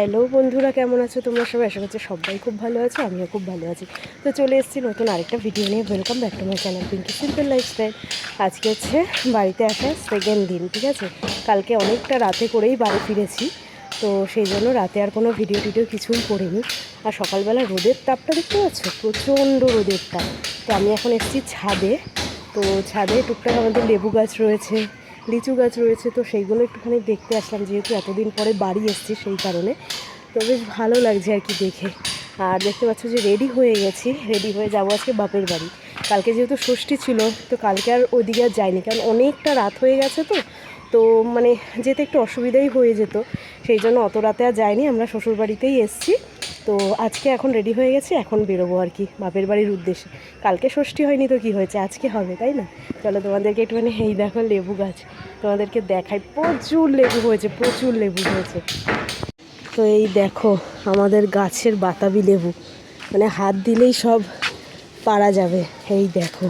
Hello বন্ধুরা, কেমন আছো তোমরা সবাই? আশা করছি সবাই খুব ভালো আছো, আমিও খুব ভালো আছি। তো চলে এসেছি নতুন আরেকটা ভিডিও নিয়ে। Welcome back to my channel Pinky simple lifestyle. আজকে হচ্ছে বাড়িতে আসার সেকেন্ড দিন, ঠিক আছে। কালকে অনেকটা রাতে করেই বাড়ি ফিরেছি, তো সেই জন্য রাতে আর কোনো ভিডিও টিডিও কিছুই করিনি। আর সকালবেলা রোদের তাপটা দেখতে পাচ্ছ, প্রচণ্ড রোদের তাপ। তো আমি এখন এসেছি ছাদে। তো ছাদে টুকটাক আমাদের লেবু গাছ রয়েছে, লিচু গাছ রয়েছে, তো সেইগুলো একটুখানি দেখতে আসলাম, যেহেতু এতদিন পরে বাড়ি এসেছি সেই কারণে। তো বেশ ভালো লাগছে আর কি দেখে। আর দেখতে পাচ্ছ যে রেডি হয়ে গেছি, রেডি হয়ে যাবো আজকে বাপের বাড়ি। কালকে যেহেতু ষষ্ঠী ছিল, তো কালকে আর ওইদিকে আর যাইনি, কারণ অনেকটা রাত হয়ে গেছে। তো মানে যেতে একটু অসুবিধাই হয়ে যেত, সেই জন্য অত রাতে আর যাইনি। আমরা শ্বশুরবাড়িতেই এসেছি। তো আজকে এখন রেডি হয়ে গেছি, এখন বেরোবো আর কি বাপের বাড়ির উদ্দেশ্যে। কালকে ষষ্ঠী হয়নি তো কি হয়েছে, আজকে হবে, তাই না? চলো তোমাদেরকে একটুখানি এই দেখো লেবু গাছ তোমাদেরকে দেখাই। প্রচুর লেবু হয়েছে, প্রচুর লেবু হয়েছে। তো এই দেখো আমাদের গাছের বাতাবি লেবু, মানে হাত দিলেই সব পারা যাবে। এই দেখো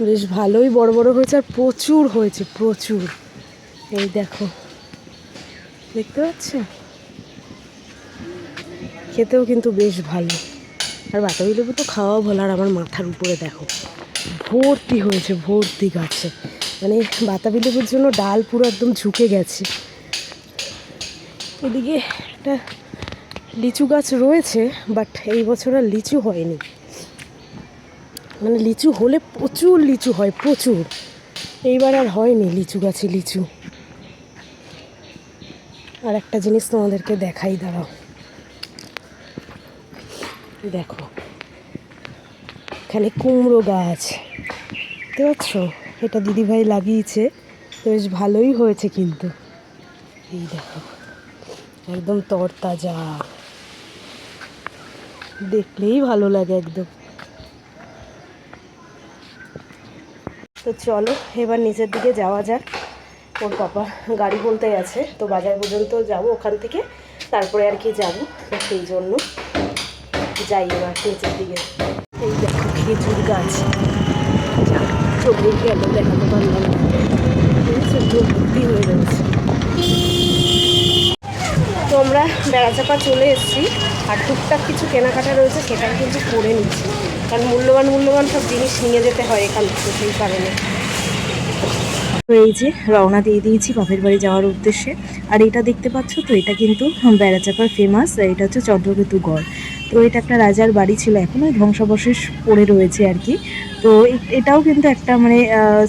বেশ ভালোই বড় বড় হয়েছে, আর প্রচুর হয়েছে, প্রচুর। এই দেখো, দেখতে পাচ্ছ? খেতেও কিন্তু বেশ ভালো। আর বাতাবি লেবু তো খাওয়াও ভালো। আর আমার মাথার উপরে দেখো ভর্তি হয়েছে, ভর্তি গাছে। মানে বাতাবি লেবুর জন্য ডাল পুরো একদম ঝুঁকে গেছে। এদিকে একটা লিচু গাছ রয়েছে, বাট এই বছর আর লিচু হয়নি। মানে লিচু হলে প্রচুর লিচু হয়, প্রচুর। এইবার আর হয়নি লিচু গাছে লিচু। আর একটা জিনিস তোমাদেরকে দেখাই, দাঁড়াও। দেখো এখানে কুমড়ো গাছ, দেখতে পাচ্ছ? এটা দিদিভাই লাগিয়েছে, তো বেশ ভালোই হয়েছে কিন্তু। এই দেখো একদম তরতাজা, দেখলেই ভালো লাগে একদম। তো চলো এবার নিচের দিকে যাওয়া যাক। ওর পাপা গাড়ি বলতে গেছে, তো বাজার পর্যন্ত যাব, ওখান থেকে তারপরে আর কি যাব। তো সেই জন্য যাই এবার নিচের দিকে। এই দেখো খেজুর গাছ, চলে গেল, দেখাতে পারলাম না, ভর্তি হয়ে রয়েছে। তো আমরা বেড়াচাপা চলে এসেছি, আর টুকটাক কিছু কেনাকাটা রয়েছে, সেটাই কিন্তু করে নিচ্ছি, কারণ মূল্যবান সব জিনিস নিয়ে যেতে হয় এখান থেকে, সেই কারণে। তো এই যে রওনা দিয়ে দিয়েছি বাপের বাড়ি যাওয়ার উদ্দেশ্যে। আর এটা দেখতে পাচ্ছ তো, এটা কিন্তু বেড়াচাপার ফেমাস, এটা হচ্ছে চন্দ্রকেতু গড়। তো এটা একটা রাজার বাড়ি ছিল, এখনও ধ্বংসাবশেষ পড়ে রয়েছে আর কি। তো এটাও কিন্তু একটা মানে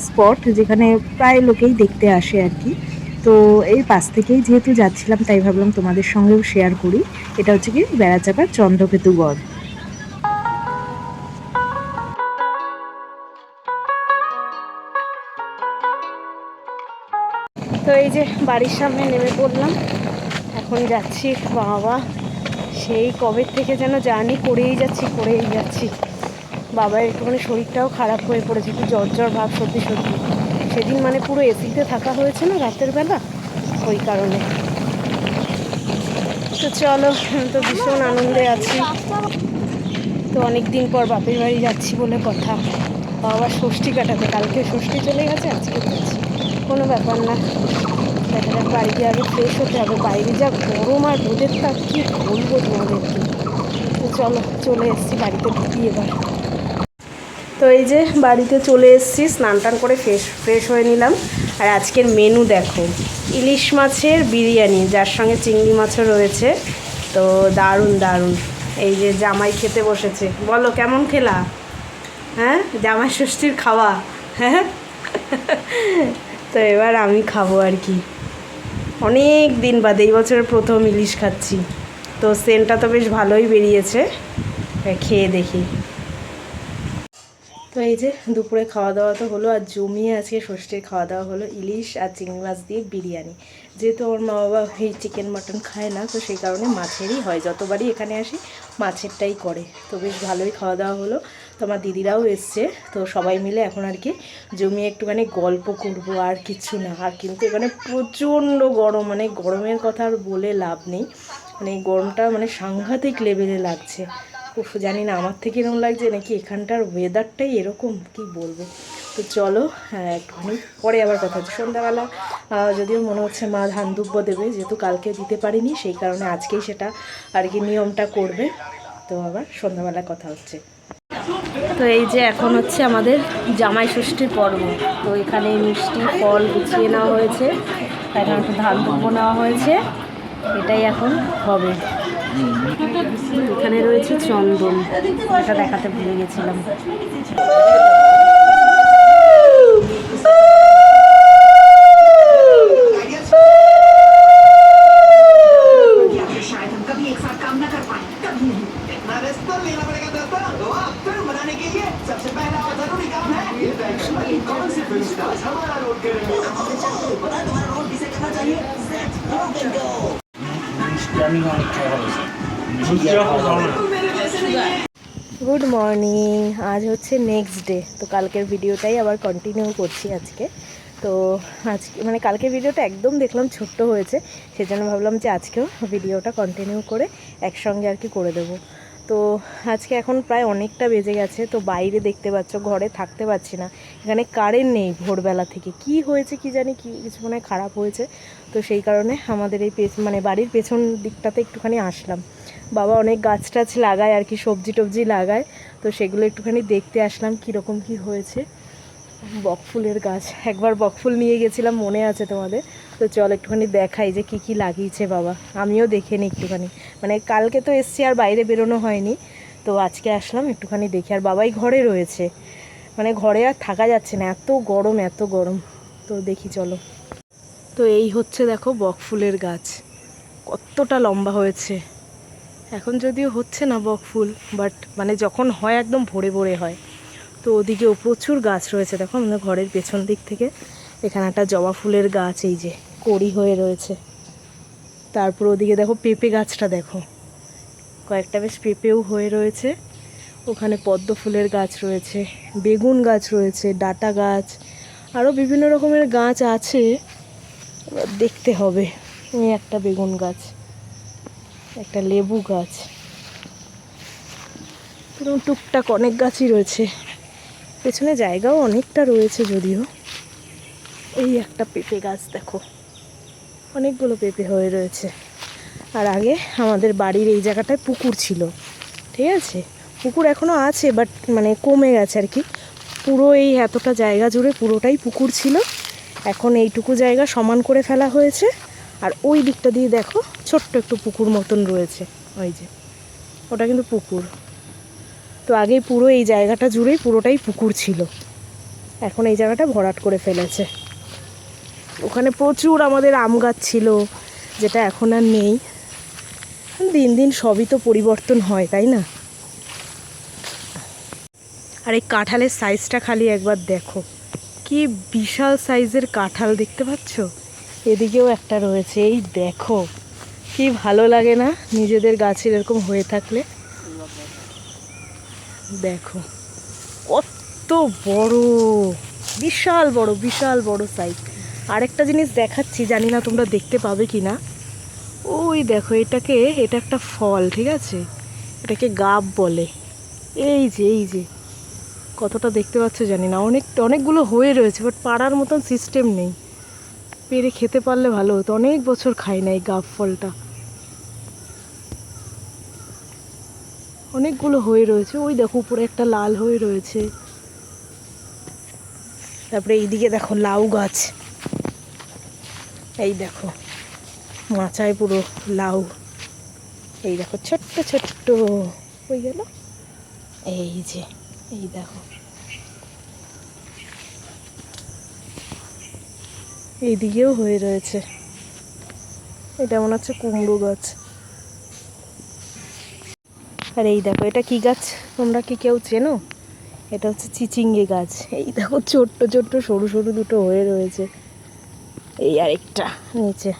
স্পট, যেখানে প্রায় লোকেই দেখতে আসে আর কি। তো এই পাশ থেকেই যেহেতু যাচ্ছিলাম, তাই ভাবলাম তোমাদের সঙ্গেও শেয়ার করি। এটা হচ্ছে কি বেড়াচাপার চন্দ্রকেতু গড়। তো এই যে বাড়ির সামনে নেমে পড়লাম, এখন যাচ্ছি। বাবা সেই কবে থেকে যেন জার্নি করেই যাচ্ছি। বাবার একটুখানি শরীরটাও খারাপ হয়ে পড়েছে, একটু জ্বর ভাব, সর্দি। সেদিন মানে পুরো এসিতে থাকা হয়েছে না রাতের বেলা, ওই কারণে। তো চলো, তো ভীষণ আনন্দে আছি। তো অনেক দিন পর বাপের বাড়ি যাচ্ছি বলে কথা। বাবা ষষ্ঠী কাটাতে, কালকে ষষ্ঠী চলে গেছে, আজকে যাচ্ছি, কোনো ব্যাপার না। দেখা যাক, বাড়িতে আগে ফ্রেশ হতে হবে। বাইরে যা গরম আর রোদের তাপ, কী বলবো তোমাদেরকে। তো চলো, চলে এসেছি, বাড়িতে ঢুকি এবার। তো এই যে বাড়িতে চলে এসেছি, স্নান টান করে ফ্রেশ হয়ে নিলাম। আর আজকের মেনু দেখো, ইলিশ মাছের বিরিয়ানি, যার সঙ্গে চিংড়ি মাছও রয়েছে। তো দারুণ। এই যে জামাই খেতে বসেছে, বলো কেমন খেলা? হ্যাঁ, জামাই ষষ্ঠীর খাওয়া। হ্যাঁ, তো এবার আমি খাবো আর কি। অনেক দিন বাদে এই বছরের প্রথম ইলিশ খাচ্ছি। তো সেন্টটা তো বেশ ভালোই বেরিয়েছে, খেয়ে দেখি। তো এই যে দুপুরে খাওয়া দাওয়া তো হলো, আর জমিয়ে আজকে ষষ্ঠীর খাওয়া দাওয়া হলো ইলিশ আর চিংড়ি মাছ দিয়ে বিরিয়ানি। যেহেতু ওর মা বাবা এই চিকেন মাটন খায় না, তো সেই কারণে মাছেরই হয়, যতবারই এখানে আসি মাছেরটাই করে। তো বেশ ভালোই খাওয়া দাওয়া হলো। তো আমার দিদিরাও এসছে, তো সবাই মিলে এখন আর কি জমিয়ে একটুখানি গল্প করব, আর কিচ্ছু না। আর কিন্তু এখানে প্রচণ্ড গরম, মানে গরমের কথা আর বলে লাভ নেই। মানে গরমটা মানে সাংঘাতিক লেভেলে লাগছে। উফ, জানি না আমার থেকে এরকম লাগছে নাকি এখানটার ওয়েদারটাই এরকম, কি বলবো। তো চলো, হ্যাঁ, একটুখানি পরে আবার কথা হচ্ছে। সন্ধ্যাবেলা যদিও মনে হচ্ছে মা ধান দুব্য দেবে, যেহেতু কালকে দিতে পারিনি সেই কারণে আজকেই সেটা আর কি নিয়মটা করবে। তো আবার সন্ধ্যাবেলা কথা হচ্ছে। তো এই যে এখন হচ্ছে আমাদের জামাই ষষ্ঠীর পর্ব। তো এখানে মিষ্টি ফল গুছিয়ে নেওয়া হয়েছে, এখানে একটু ধান দুব্য নেওয়া হয়েছে, এটাই এখন হবে। এখানে রয়েছে চন্দন, এটা দেখাতে ভুলে গেছিলাম। গুড মর্নিং, আজ হচ্ছে নেক্সট ডে। তো কালকের ভিডিওটাই আবার কন্টিনিউ করছি আজকে। তো আজকে মানে কালকের ভিডিওটা একদম দেখলাম ছোট্ট হয়েছে, সেজন্য ভাবলাম যে আজকেও ভিডিওটা কন্টিনিউ করে একসঙ্গে আর কি করে দেবো। তো আজকে এখন প্রায় অনেকটা বেজে গেছে। তো বাইরে দেখতে পাচ্ছ, ঘরে থাকতে পারছি না, এখানে কারেন্ট নেই ভোরবেলা থেকে। কি হয়েছে কি জানি, কি কিছু মনে হয় খারাপ হয়েছে। তো সেই কারণে আমাদের এই মানে বাড়ির পেছন দিকটাতে একটুখানি আসলাম। বাবা অনেক গাছ টাছ লাগায় আর কি, সবজি টবজি লাগায়, তো সেগুলো একটুখানি দেখতে আসলাম কীরকম কি হয়েছে। বকফুলের গাছ, একবার বকফুল নিয়ে গেছিলাম মনে আছে তোমাদের। তো চল একটুখানি দেখাই যে কি কি লাগিয়েছে বাবা, আমিও দেখে নিই একটুখানি। মানে কালকে তো এসছি আর বাইরে বেরোনো হয়নি, তো আজকে আসলাম একটুখানি দেখি। আর বাবাই ঘরে রয়েছে, মানে ঘরে আর থাকা যাচ্ছে না, এত গরম এত গরম। তো দেখি চলো। তো এই হচ্ছে দেখো বকফুলের গাছ, কতটা লম্বা হয়েছে। এখন যদিও হচ্ছে না বকফুল, বাট মানে যখন হয় একদম ভরে ভরে হয়। তো ওদিকেও প্রচুর গাছ রয়েছে দেখো, আমাদের ঘরের পেছন দিক থেকে। এখানে একটা জবা ফুলের গাছ, এই যে কড়ি হয়ে রয়েছে। তারপর ওদিকে দেখো পেঁপে গাছটা দেখো, কয়েকটা বেশ পেঁপেও হয়ে রয়েছে। ওখানে পদ্ম ফুলের গাছ রয়েছে, বেগুন গাছ রয়েছে, ডাঁটা গাছ, আরও বিভিন্ন রকমের গাছ আছে, এবার দেখতে হবে। এই একটা বেগুন গাছ, একটা লেবু গাছ, এরকম টুকটাক অনেক গাছই রয়েছে। পেছনে জায়গাও অনেকটা রয়েছে যদিও। এই একটা পেঁপে গাছ দেখো, অনেকগুলো পেঁপে হয়ে রয়েছে। আর আগে আমাদের বাড়ির এই জায়গাটায় পুকুর ছিল, ঠিক আছে, পুকুর এখনও আছে বাট মানে কমে গেছে আর কি। পুরো এই এতটা জায়গা জুড়ে পুরোটাই পুকুর ছিল, এখন এইটুকু জায়গা সমান করে ফেলা হয়েছে। আর ওই দিকটা দিয়ে দেখো ছোট্ট একটু পুকুর মতন রয়েছে, ওই যে ওটা কিন্তু পুকুর। তো আগে পুরো এই জায়গাটা জুড়েই পুরোটাই পুকুর ছিল, এখন এই জায়গাটা ভরাট করে ফেলেছে। ওখানে প্রচুর আমাদের আম গাছ ছিল, যেটা এখন আর নেই। দিন দিন সবই তো পরিবর্তন হয়, তাই না? আর এই কাঁঠালের সাইজটা খালি একবার দেখো, কি বিশাল সাইজের কাঁঠাল, দেখতে পাচ্ছ? এদিকেও একটা রয়েছে, এই দেখো কি ভালো লাগে না নিজেদের গাছের এরকম হয়ে থাকলে। দেখো কত বড়, বিশাল বড়, বিশাল বড় সাইজ। আরেকটা জিনিস দেখাচ্ছি, জানি না তোমরা দেখতে পাবে কি না। ওই দেখো এটাকে, এটা একটা ফল, ঠিক আছে, এটাকে গাব বলে। এই যে এই যে কতটা দেখতে পাচ্ছ জানি না, অনেকগুলো হয়ে রয়েছে, বাট পাড়ার মতন সিস্টেম নেই। পেরে খেতে পারলে ভালো হতো, অনেক বছর খাই না এই গাব ফলটা। অনেকগুলো হয়ে রয়েছে, ওই দেখো উপরে একটা লাল হয়ে রয়েছে। তারপরে এইদিকে দেখো লাউ গাছ, এই দেখো মাচায় পুরো লাউ। এই দেখো ছোট্ট ছোট্ট হয়ে গেল, এই যে এই দেখো, এইদিকেও হয়ে রয়েছে। এটা মনে হচ্ছে কুমড়ো গাছ। আর এই দেখো এটা কি গাছ, তোমরা কি কেউ চেনো? এটা হচ্ছে চিচিঙ্গে গাছ। এই দেখো ছোট্ট ছোট্ট সরু সরু দুটো হয়ে রয়েছে, এই আরেকটা নিচে।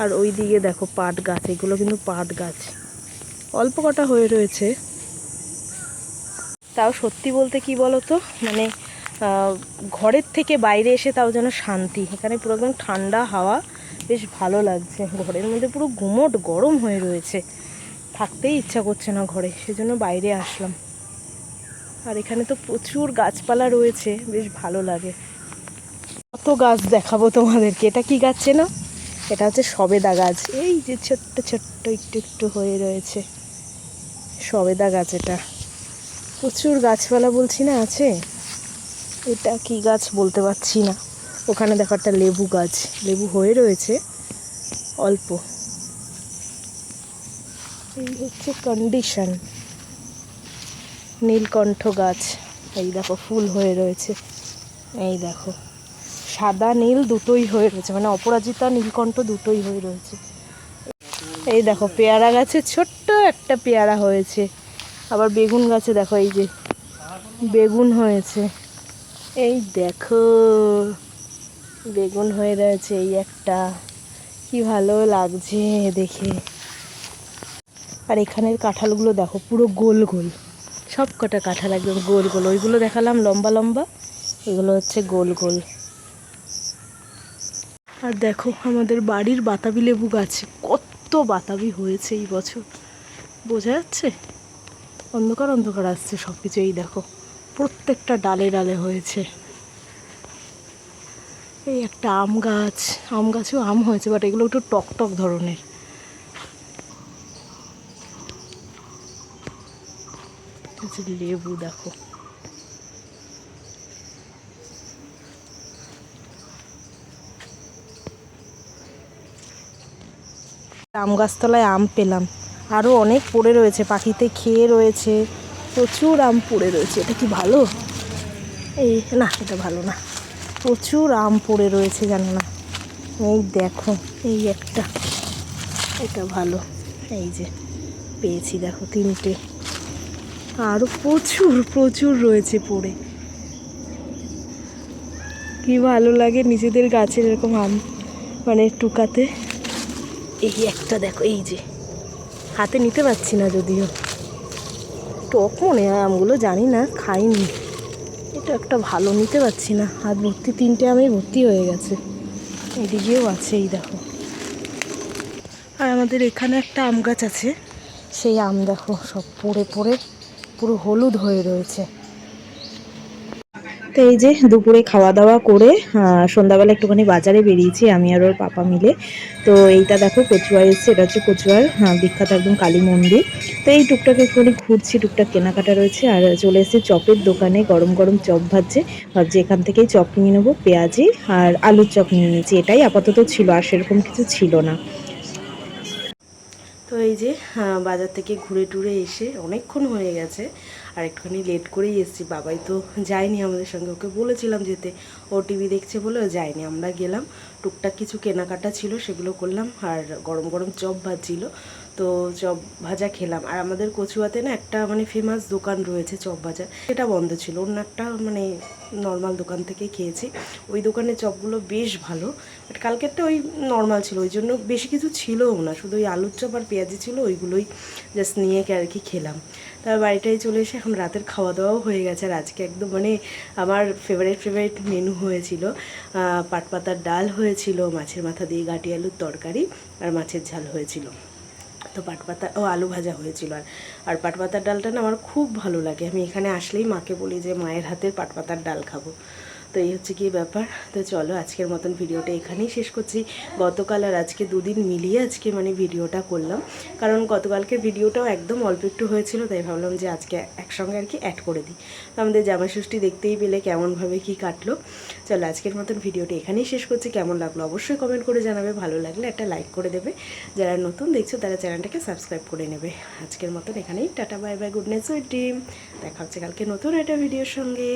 আর ওই দিকে দেখো পাট গাছ, এগুলো কিন্তু পাট গাছ, অল্প কটা হয়ে রয়েছে। তাও সত্যি বলতে কি বলো তো, মানে ঘরের থেকে বাইরে এসে তাও যেন শান্তি। এখানে পুরো একদম ঠান্ডা হাওয়া, বেশ ভালো লাগছে। ঘরের মধ্যে পুরো গুমোট গরম হয়ে রয়েছে, থাকতেই ইচ্ছা করছে না ঘরে, সেজন্য বাইরে আসলাম। আর এখানে তো প্রচুর গাছপালা রয়েছে, বেশ ভালো লাগে। কত গাছ দেখাবো তোমাদেরকে। এটা কি গাছ চেনো? এটা হচ্ছে সবেদা গাছ। এই যে ছোট্ট ছোট্ট একটু একটু হয়ে রয়েছে সবেদা গাছ। এটা প্রচুর গাছপালা বলছি না আছে। এটা কি গাছ বলতে পারছি না। ওখানে দেখো একটা লেবু গাছ, লেবু হয়ে রয়েছে অল্প। এই হচ্ছে কন্ডিশন। নীলকণ্ঠ গাছ, এই দেখো ফুল হয়ে রয়েছে। এই দেখো সাদা নীল দুটোই হয়ে রয়েছে, মানে অপরাজিতা নীলকণ্ঠ দুটোই হয়ে রয়েছে। এই দেখো পেয়ারা গাছে ছোট্ট একটা পেয়ারা হয়েছে। আবার বেগুন গাছে দেখো এই যে বেগুন হয়েছে। এই দেখো বেগুন হয়ে রয়েছে এই একটা, কি ভালো লাগছে দেখে। আর এখানের কাঁঠালগুলো দেখো পুরো গোল গোল, সব কটা কাঁঠাল একদম গোল গোল। ওইগুলো দেখালাম লম্বা লম্বা, এগুলো হচ্ছে গোল গোল। আর দেখো আমাদের বাড়ির বাতাবি লেবু গাছে কত বাতাবি হয়েছে এই বছর, বোঝা যাচ্ছে? অন্ধকার অন্ধকার আসছে সব কিছু। এই দেখো প্রত্যেকটা ডালে ডালে হয়েছে। এই একটা আম গাছ, আম গাছেও আম হয়েছে, বাট এগুলো একটু টক টক ধরনের। লেবু দেখো, আম গাছতলায় আম পেলাম, আরও অনেক পড়ে রয়েছে, পাখিতে খেয়ে রয়েছে, প্রচুর আম পড়ে রয়েছে। এটা কি ভালো? এই না, এটা ভালো না। প্রচুর আম পড়ে রয়েছে জানো না। এই দেখো এই একটা, এটা ভালো। এই যে পেয়েছি দেখো 3টে, আরও প্রচুর প্রচুর রয়েছে পড়ে। কি ভালো লাগে নিজেদের গাছের এরকম আম মানে টুকাতে। এই একটা দেখো, এই যে হাতে নিতে পারছি না যদিও, টক মনে হয় আমগুলো, জানি না, খাইনি। এটা একটা ভালো, নিতে পারছি না, হাত ভর্তি 3টে আমে ভর্তি হয়ে গেছে। এদিকেও আছে এই দেখো। আর আমাদের এখানে একটা আম গাছ আছে, সেই আম দেখো সব পড়ে পড়ে পুরো হলুদ হয়ে রয়েছে। তো এই যে দুপুরে খাওয়া দাওয়া করে সন্ধ্যাবেলা একটুখানি বাজারে বেরিয়েছি আমি আর ওর পাপা মিলে। তো এইটা দেখো কচুয়া এসছে, এটা হচ্ছে কচুয়ার বিখ্যাত একদম কালী মন্দির। তো এই টুকটাক একটুখানি ঘুরছি, টুকটাক কেনাকাটা রয়েছে। আর চলে এসেছি চপের দোকানে, গরম গরম চপ ভাজছে, ভাবছি এখান থেকেই চপ নিয়ে নেবো, পেঁয়াজি আর আলুর চপ নিয়ে নিয়েছি। এটাই আপাতত ছিল, আর সেরকম কিছু ছিল না। তো এই যে বাজার থেকে ঘুরে টুরে এসে অনেকক্ষণ হয়ে গেছে, আর একটুখানি লেট করেই এসেছি। বাবাই তো যায়নি আমাদের সঙ্গে, ওকে বলেছিলাম যেতে, ও টিভি দেখছে বলে ও যায়নি। আমরা গেলাম, টুকটাক কিছু কেনাকাটা ছিল সেগুলো করলাম, আর গরম গরম চপ ভাজছিল, তো চপ ভাজা খেলাম। আর আমাদের কচুয়াতে না একটা মানে ফেমাস দোকান রয়েছে চপ ভাজা, সেটা বন্ধ ছিল, অন্য একটা মানে নর্মাল দোকান থেকে খেয়েছি। ওই দোকানের চপগুলো বেশ ভালো, বাট কালকেরটা ওই নর্মাল ছিল, ওই জন্য বেশি কিছু ছিলও না, শুধু ওই আলুর চপ আর পেঁয়াজি ছিল, ওইগুলোই জাস্ট নিয়ে আর কি খেলাম। তারপর বাড়িটাই চলে এসে এখন রাতের খাওয়া দাওয়াও হয়ে গেছে। আর আজকে একদম মানে আমার ফেভারিট মেনু হয়েছিল, পাটপাতার ডাল হয়েছিল, মাছের মাথা দিয়ে গাটি আলুর তরকারি, আর মাছের ঝাল হয়েছিল। তো পাটপাতা আলু ভাজা হয়েছিল। আর পাটপাতার ডালটা না আমার খুব ভালো লাগে, আমি এখানে আসলেই মাকে বলি যে মায়ের হাতের পাটপাতার ডাল খাবো। তো এই হচ্ছে কি ব্যাপার। তো চলো আজকের মতন ভিডিওটা এখানেই শেষ করছি। গতকাল আর আজকে দুদিন মিলিয়ে আজকে মানে ভিডিওটা করলাম, কারণ গতকালকের ভিডিওটাও একদম অল্প একটু হয়েছিল, তাই ভাবলাম যে আজকে একসঙ্গে আর কি অ্যাড করে দিই। তো আমাদের জামাই ষষ্ঠী দেখতেই পেলে কেমনভাবে কি কাটলো। চলো আজকের মতন ভিডিওটা এখানেই শেষ করছি। কেমন লাগলো অবশ্যই কমেন্ট করে জানাবে, ভালো লাগলে একটা লাইক করে দেবে, যারা নতুন দেখছো তারা চ্যানেলটাকে সাবস্ক্রাইব করে নেবে। আজকের মতন এখানেই tata, bye bye, good night, sweet dream. দেখা হচ্ছে কালকে নতুন একটা ভিডিওর সঙ্গে।